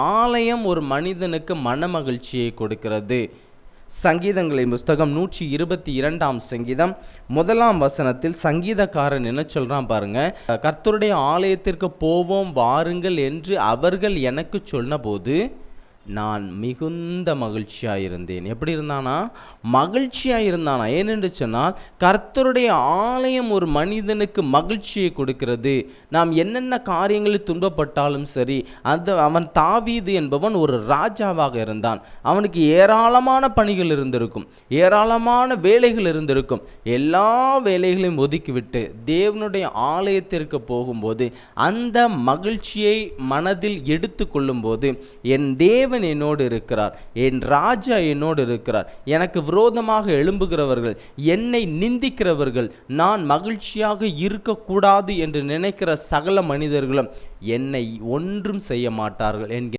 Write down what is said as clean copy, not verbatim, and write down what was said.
ஆலயம் ஒரு மனிதனுக்கு மனமகிழ்ச்சியை கொடுக்கிறது. சங்கீதங்களின் புஸ்தகம் 122 சங்கீதம் 1 சங்கீதக்காரன் என்ன சொல்றான் பாருங்க. கர்த்தருடைய ஆலயத்திற்கு போவோம் வாருங்கள் என்று அவர்கள் எனக்கு சொன்னபோது நான் மிகுந்த மகிழ்ச்சியாக இருந்தேன். எப்படி இருந்தானா? மகிழ்ச்சியாக இருந்தானா. ஏனென்று சொன்னால் கர்த்தருடைய ஆலயம் ஒரு மனிதனுக்கு மகிழ்ச்சியை கொடுக்கிறது. நாம் என்னென்ன காரியங்களில் துன்பப்பட்டாலும் சரி, அவன் தாவீது என்பவன் ஒரு ராஜாவாக இருந்தான். அவனுக்கு ஏராளமான பணிகள் இருந்திருக்கும், ஏராளமான வேலைகள் இருந்திருக்கும். எல்லா வேலைகளையும் ஒதுக்கிவிட்டு தேவனுடைய ஆலயத்திற்கு போகும்போது அந்த மகிழ்ச்சியை மனதில் எடுத்து கொள்ளும்போது, என் தேவன் என்னோடு இருக்கிறார், என் ராஜா என்னோடு இருக்கிறார், எனக்கு விரோதமாக எழும்புகிறவர்கள், என்னை நிந்திக்கிறவர்கள், நான் மகிழ்ச்சியாக இருக்கக்கூடாது என்று நினைக்கிற சகல மனிதர்களும் என்னை ஒன்றும் செய்ய மாட்டார்கள் என்கிற